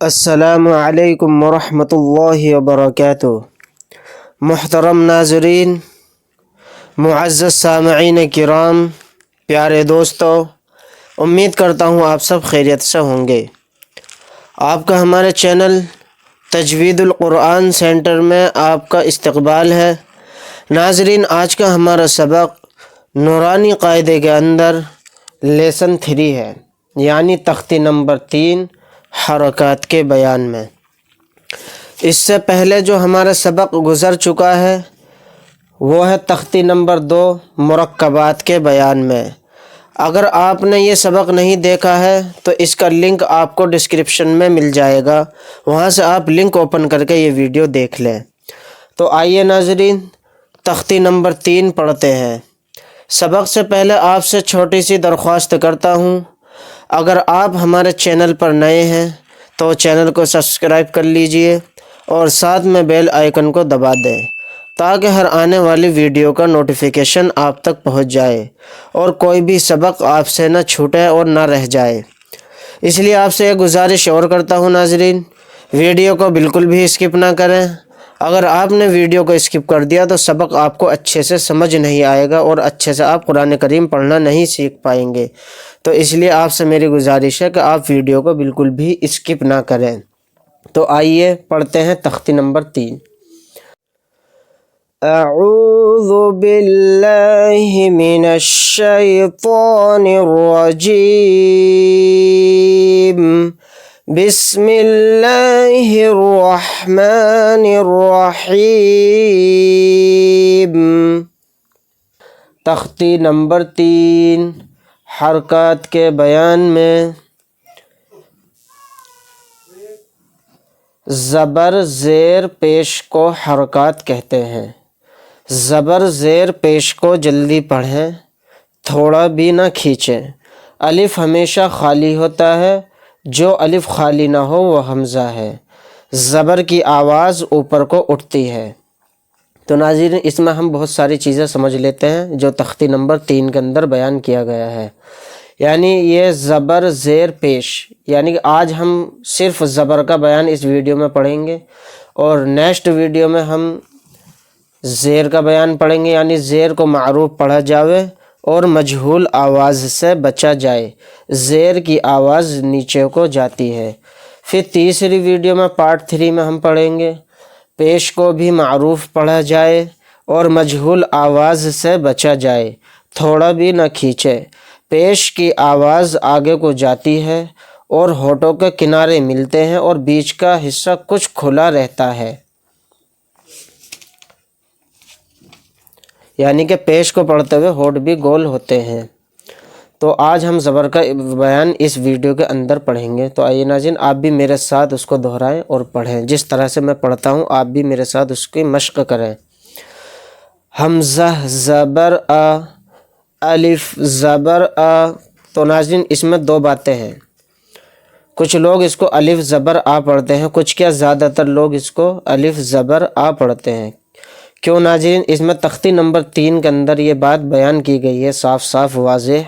السلام علیکم ورحمۃ اللہ وبرکاتہ۔ محترم ناظرین، معزز سامعین کرام، پیارے دوستو، امید کرتا ہوں آپ سب خیریت سے ہوں گے۔ آپ کا ہمارے چینل تجوید القرآن سینٹر میں آپ کا استقبال ہے۔ ناظرین، آج کا ہمارا سبق نورانی قاعدے کے اندر لیسن 3 ہے، یعنی تختی نمبر 3 حرکات کے بیان میں۔ اس سے پہلے جو ہمارا سبق گزر چکا ہے وہ ہے تختی نمبر 2 مرکبات کے بیان میں۔ اگر آپ نے یہ سبق نہیں دیکھا ہے تو اس کا لنک آپ کو ڈسکرپشن میں مل جائے گا، وہاں سے آپ لنک اوپن کر کے یہ ویڈیو دیکھ لیں۔ تو آئیے ناظرین، تختی نمبر 3 پڑھتے ہیں۔ سبق سے پہلے آپ سے چھوٹی سی درخواست کرتا ہوں، اگر آپ ہمارے چینل پر نئے ہیں تو چینل کو سبسکرائب کر لیجئے اور ساتھ میں بیل آئیکن کو دبا دیں تاکہ ہر آنے والی ویڈیو کا نوٹیفیکیشن آپ تک پہنچ جائے اور کوئی بھی سبق آپ سے نہ چھوٹے اور نہ رہ جائے۔ اس لیے آپ سے ایک گزارش اور کرتا ہوں ناظرین، ویڈیو کو بالکل بھی اسکپ نہ کریں۔ اگر آپ نے ویڈیو کو اسکپ کر دیا تو سبق آپ کو اچھے سے سمجھ نہیں آئے گا اور اچھے سے آپ قرآن کریم پڑھنا نہیں سیکھ پائیں گے۔ تو اس لیے آپ سے میری گزارش ہے کہ آپ ویڈیو کو بالکل بھی اسکپ نہ کریں۔ تو آئیے پڑھتے ہیں تختی نمبر 3۔ اعوذ باللہ من الشیطان الرجیم، بسم اللہ الرحمن الرحیم۔ تختی نمبر 3 حرکات کے بیان میں زبر زیر پیش کو حرکات کہتے ہیں۔ زبر زیر پیش کو جلدی پڑھیں، تھوڑا بھی نہ کھینچیں۔ الف ہمیشہ خالی ہوتا ہے، جو الف خالی نہ ہو وہ حمزہ ہے۔ زبر کی آواز اوپر کو اٹھتی ہے۔ تو ناظرین، اس میں ہم بہت ساری چیزیں سمجھ لیتے ہیں جو تختی نمبر 3 کے اندر بیان کیا گیا ہے۔ یعنی یہ زبر زیر پیش، یعنی کہ آج ہم صرف زبر کا بیان اس ویڈیو میں پڑھیں گے اور نیکسٹ ویڈیو میں ہم زیر کا بیان پڑھیں گے، یعنی زیر کو معروف پڑھا جاوے اور مجہول آواز سے بچا جائے۔ زیر کی آواز نیچے کو جاتی ہے۔ پھر تیسری ویڈیو میں پارٹ 3 میں ہم پڑھیں گے پیش کو بھی معروف پڑھا جائے اور مجہول آواز سے بچا جائے، تھوڑا بھی نہ کھینچے۔ پیش کی آواز آگے کو جاتی ہے اور ہونٹوں کے کنارے ملتے ہیں اور بیچ کا حصہ کچھ کھلا رہتا ہے، یعنی کہ پیش کو پڑھتے ہوئے ہونٹ بھی گول ہوتے ہیں۔ تو آج ہم زبر کا بیان اس ویڈیو کے اندر پڑھیں گے۔ تو آئیے ناظرین، آپ بھی میرے ساتھ اس کو دہرائیں اور پڑھیں، جس طرح سے میں پڑھتا ہوں آپ بھی میرے ساتھ اس کی مشق کریں۔ حمزہ زبر آ، الف زبر آ۔ تو ناظرین، اس میں 2 باتیں ہیں، کچھ لوگ اس کو الف زبر آ پڑھتے ہیں، کچھ کیا زیادہ تر لوگ اس کو الف زبر آ پڑھتے ہیں۔ کیوں ناظرین؟ اس میں تختی نمبر 3 کے اندر یہ بات بیان کی گئی ہے صاف صاف واضح،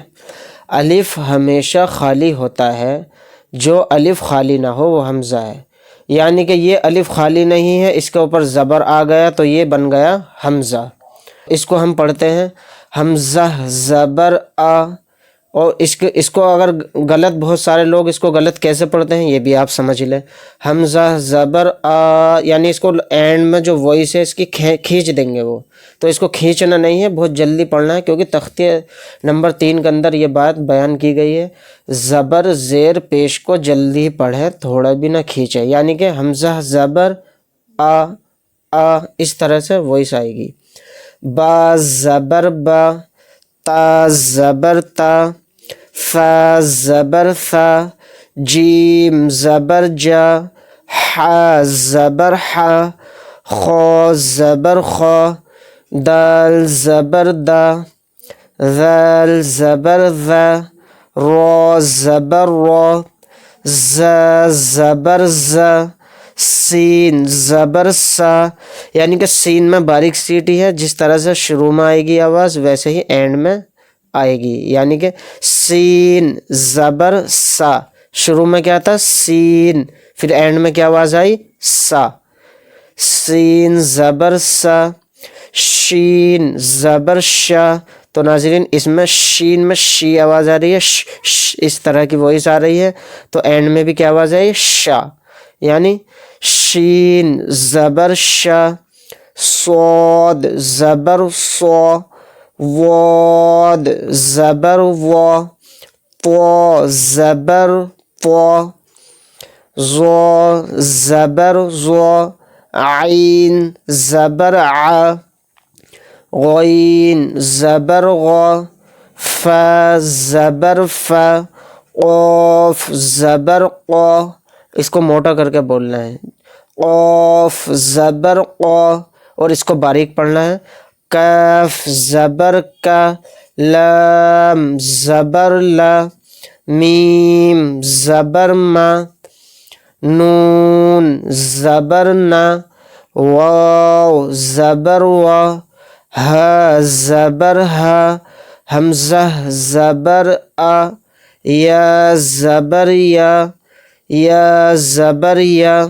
الف ہمیشہ خالی ہوتا ہے، جو الف خالی نہ ہو وہ حمزہ ہے۔ یعنی کہ یہ الف خالی نہیں ہے، اس کے اوپر زبر آ گیا تو یہ بن گیا حمزہ۔ اس کو ہم پڑھتے ہیں حمزہ زبر آ، اور اس کو اگر غلط، بہت سارے لوگ اس کو غلط کیسے پڑھتے ہیں یہ بھی آپ سمجھ لیں۔ حمزہ زبر آ، یعنی اس کو اینڈ میں جو وائس ہے اس کی کھینچ دیں گے وہ، تو اس کو کھینچنا نہیں ہے، بہت جلدی پڑھنا ہے، کیونکہ تختی نمبر 3 کے اندر یہ بات بیان کی گئی ہے، زبر زیر پیش کو جلدی پڑھیں، تھوڑا بھی نہ کھینچے، یعنی کہ حمزہ زبر آ، آ، اس طرح سے وائس آئے گی۔ با زبر با، تا زبر تا، فا زبر فا، جیم زبر جا، حا زبر حا، خا زبر خا، دال زبر دا، ذال زبر ذا، را زبر را، زا زبر زا، سین زبر سا، یعنی کہ سین میں باریک سیٹی ہے، جس طرح سے شروع میں آئے گی آواز ویسے ہی اینڈ میں آئے گی، یعنی کہ سین زبر سا، شروع میں کیا تھا سین، پھر اینڈ میں کیا آواز آئی؟ سا. سین زبر سا، شین زبر شا. تو ناظرین اس میں شین میں شی آواز آ رہی ہے، اس طرح کی وائس آ رہی ہے. تو اینڈ میں بھی کیا آواز آئی؟ شا. یعنی شین زبر شا، صاد زبر صا، واد زبر وا، طا زبر طا، ظا زبر ظا، عین زبر ع، غین زبر غا، فا زبر فا، قاف زبر قا. اس کو موٹا کر کے بولنا ہے، قاف زبر قا. اور اس کو باریک پڑھنا ہے، کاف زبر کا، لام زبر لا، میم زبر ما، نون زبر نا، واو زبر وا، ہا زبر ہا، حمزہ زبر آ، یا زبر یا، یا زبر یا.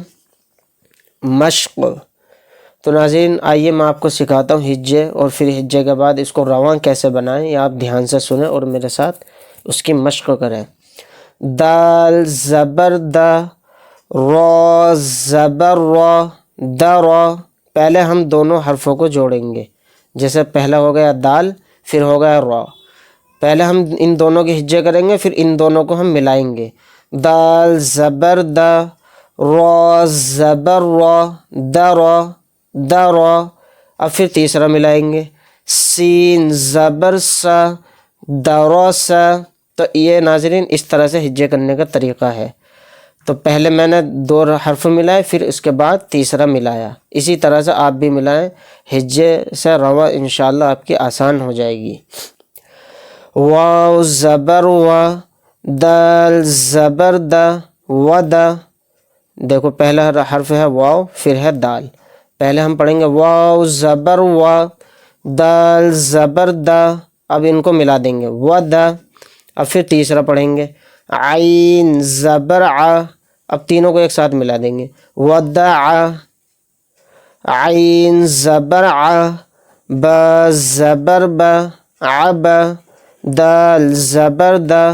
مشق. تو ناظرین آئیے میں آپ کو سکھاتا ہوں ہجے، اور پھر ہجے کے بعد اس کو رواں کیسے بنائیں یہ آپ دھیان سے سنیں اور میرے ساتھ اس کی مشق کریں. دال زبر دا، را زبر را، درا. پہلے ہم دونوں حرفوں کو جوڑیں گے، جیسے پہلا ہو گیا دال، پھر ہو گیا را. پہلے ہم ان دونوں کے ہجے کریں گے، پھر ان دونوں کو ہم ملائیں گے. دال زبر دا، را زبر را، درا درا. اب پھر تیسرا ملائیں گے، سین زبر سا، درا سا. تو یہ ناظرین اس طرح سے ہجے کرنے کا طریقہ ہے. تو پہلے میں نے 2 حرف ملائے، پھر اس کے بعد تیسرا ملایا. اسی طرح سے آپ بھی ملائیں، ہجے سے رواں انشاءاللہ آپ کی آسان ہو جائے گی. واو زبر وا، دال زبر دا، ودا. دیکھو پہلا حرف ہے واو، پھر ہے دال. پہلے ہم پڑھیں گے واو زبر وا، دال زبر دا. اب ان کو ملا دیں گے، ودا. اب پھر تیسرا پڑھیں گے عین زبر ع. اب تینوں کو ایک ساتھ ملا دیں گے، ودع، عین زبر ع، با زبر با، عب، دال زبر دا،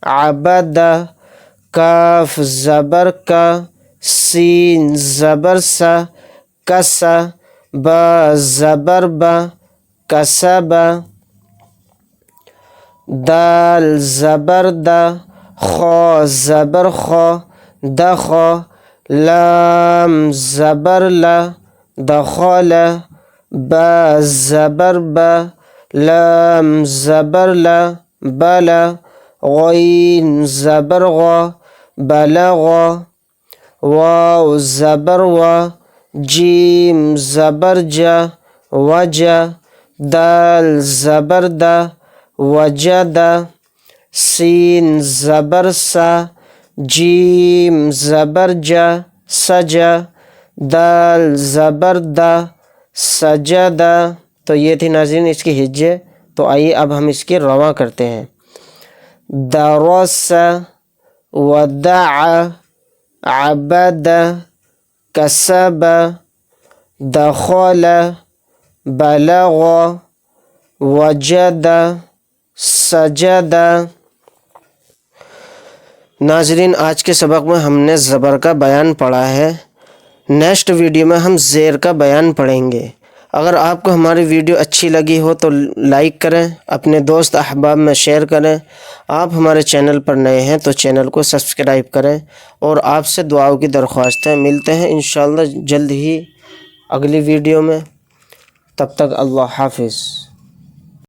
عبد، کاف زبر کا، سین زبر سا، کس، با زبر با، کسب، دال زبر دا، خا زبر خا، دخ، لام زبر لا، دخل، با زبر با، لام زبر لا، بلا، غین زبر غا، بلغ، واو زبر وا، جیم زبر جا، وجا، دال زبر دا، وجد، سین زبر سا، جیم زبر جا، سجا، دال زبر دا، سجدہ. تو یہ تھی ناظرین اس کی ہجے. تو آئیے اب ہم اس کی رواں کرتے ہیں. درس، ودع، عبد، کسب، دخل، بلغ، وجد، سجد. ناظرین آج کے سبق میں ہم نے زبر کا بیان پڑھا ہے. نیکسٹ ویڈیو میں ہم زیر کا بیان پڑھیں گے. اگر آپ کو ہماری ویڈیو اچھی لگی ہو تو لائک کریں، اپنے دوست احباب میں شیئر کریں. آپ ہمارے چینل پر نئے ہیں تو چینل کو سبسکرائب کریں، اور آپ سے دعاؤں کی درخواست ہے. ملتے ہیں انشاءاللہ جلد ہی اگلی ویڈیو میں. تب تک اللہ حافظ.